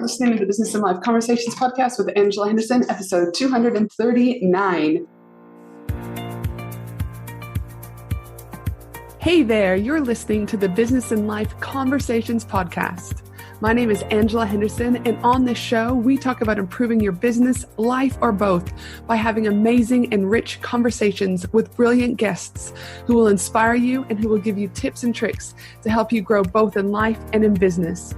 are listening to the Business and Life Conversations podcast with Angela Henderson, episode 239. Hey there, you're listening to the Business and Life Conversations podcast. My name is Angela Henderson, and on this show, we talk about improving your business, life, or both by having amazing and rich conversations with brilliant guests who will inspire you and who will give you tips and tricks to help you grow both in life and in business.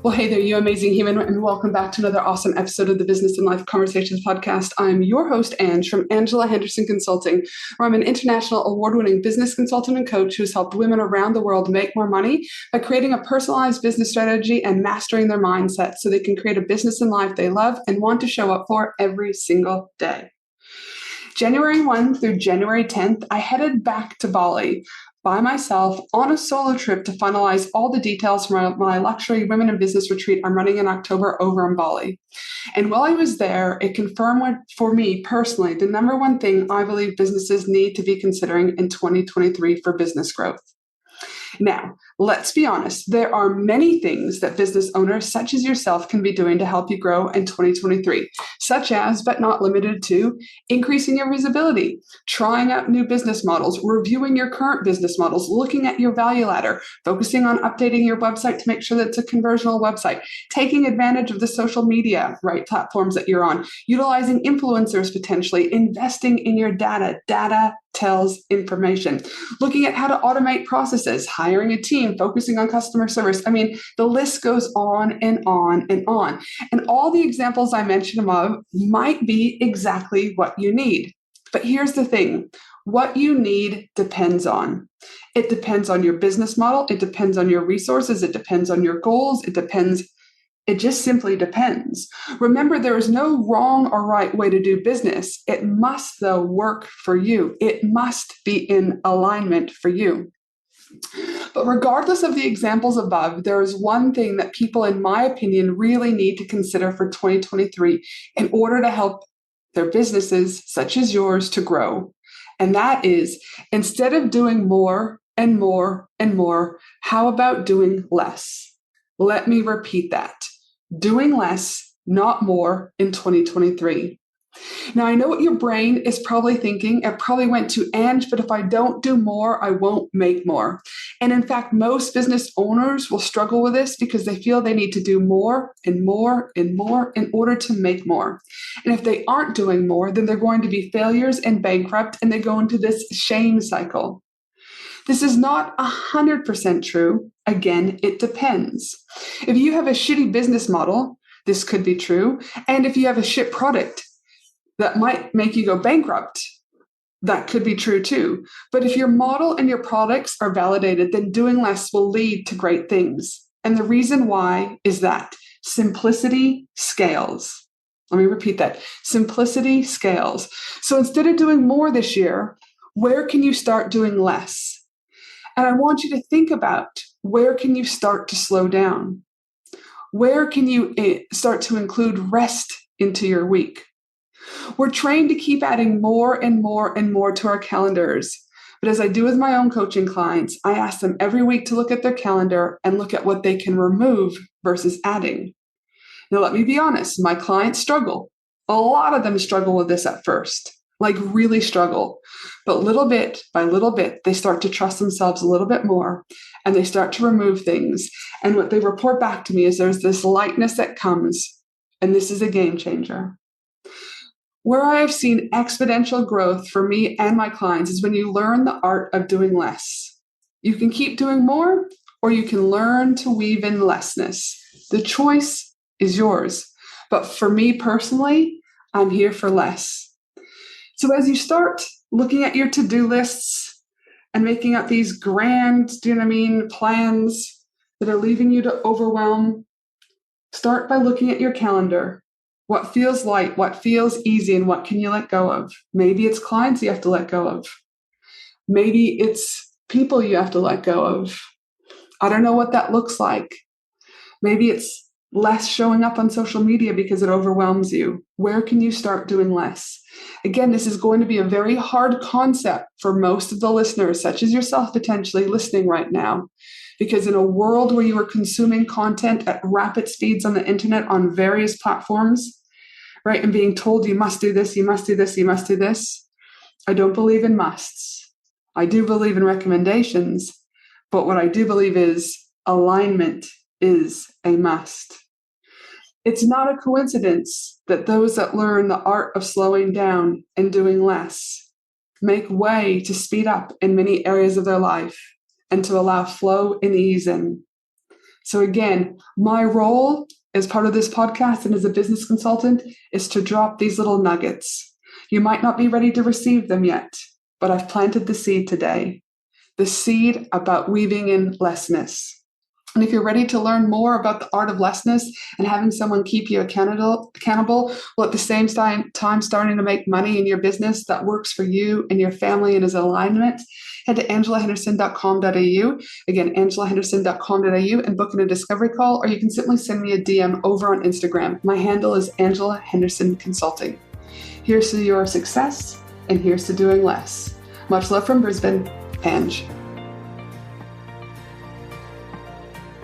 Well, hey there, you amazing human, and welcome back to another awesome episode of the Business and Life Conversations podcast. I'm your host, Ange, from Angela Henderson Consulting, where I'm an international award-winning business consultant and coach who's helped women around the world make more money by creating a personalized business strategy and mastering their mindset so they can create a business and life they love and want to show up for every single day. January 1 through January 10th, I headed back to Bali by myself on a solo trip to finalize all the details for my luxury women in business retreat I'm running in October over in Bali. And while I was there, it confirmed for me personally the number one thing I believe businesses need to be considering in 2023 for business growth. Now, let's be honest, there are many things that business owners such as yourself can be doing to help you grow in 2023, such as, but not limited to, increasing your visibility, trying out new business models, reviewing your current business models, looking at your value ladder, focusing on updating your website to make sure that it's a conversional website, taking advantage of the social media, platforms that you're on, utilizing influencers potentially, investing in your data. Data tells information. Looking at how to automate processes, hiring a team, focusing on customer service. I mean, the list goes on and on and on. And all the examples I mentioned above might be exactly what you need. But here's the thing. What you need depends on. It depends on your business model. It depends on your resources. It depends on your goals. It just simply depends. Remember, there is no wrong or right way to do business. It must, though, work for you. It must be in alignment for you. But regardless of the examples above, there is one thing that people, in my opinion, really need to consider for 2023 in order to help their businesses, such as yours, to grow. And that is, instead of doing more and more and more, how about doing less? Let me repeat that. Doing less, not more in 2023. Now, I know what your brain is probably thinking. It probably went to, Ange, but if I don't do more, I won't make more. And in fact, most business owners will struggle with this because they feel they need to do more and more and more in order to make more. And if they aren't doing more, then they're going to be failures and bankrupt, and they go into this shame cycle. This is not 100% true. Again, it depends. If you have a shitty business model, this could be true. And if you have a shit product that might make you go bankrupt, that could be true too. But if your model and your products are validated, then doing less will lead to great things. And the reason why is that simplicity scales. Let me repeat that. Simplicity scales. So instead of doing more this year, where can you start doing less? And I want you to think about, where can you start to slow down? Where can you start to include rest into your week? We're trained to keep adding more and more and more to our calendars. But as I do with my own coaching clients, I ask them every week to look at their calendar and look at what they can remove versus adding. Now, let me be honest, my clients struggle. A lot of them struggle with this at first. Really struggle. But little bit by little bit, they start to trust themselves a little bit more, and they start to remove things. And what they report back to me is there's this lightness that comes, and this is a game changer. Where I have seen exponential growth for me and my clients is when you learn the art of doing less. You can keep doing more, or you can learn to weave in lessness. The choice is yours. But for me personally, I'm here for less. So as you start looking at your to-do lists and making up these grand, plans that are leaving you to overwhelm, start by looking at your calendar. What feels light, what feels easy, and what can you let go of? Maybe it's clients you have to let go of. Maybe it's people you have to let go of. I don't know what that looks like. Maybe it's less showing up on social media because it overwhelms you. Where can you start doing less? Again, this is going to be a very hard concept for most of the listeners, such as yourself potentially listening right now, Because in a world where you are consuming content at rapid speeds on the internet on various platforms, right, and being told you must do this, you must do this, you must do this, I don't believe in musts. I do believe in recommendations, but what I do believe is alignment is a must. It's not a coincidence that those that learn the art of slowing down and doing less make way to speed up in many areas of their life and to allow flow and ease in. So again, my role as part of this podcast and as a business consultant is to drop these little nuggets. You might not be ready to receive them yet, but I've planted the seed today. The seed about weaving in lessness. And if you're ready to learn more about the art of lessness and having someone keep you accountable, while at the same time starting to make money in your business that works for you and your family and is in alignment, head to angelahenderson.com.au. Again, angelahenderson.com.au and book in a discovery call, or you can simply send me a DM over on Instagram. My handle is Angela Henderson Consulting. Here's to your success, and here's to doing less. Much love from Brisbane, Ange.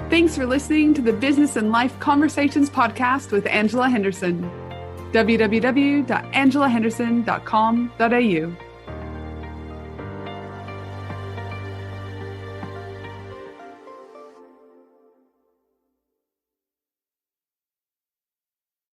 Thanks for listening to the Business and Life Conversations podcast with Angela Henderson. www.angelahenderson.com.au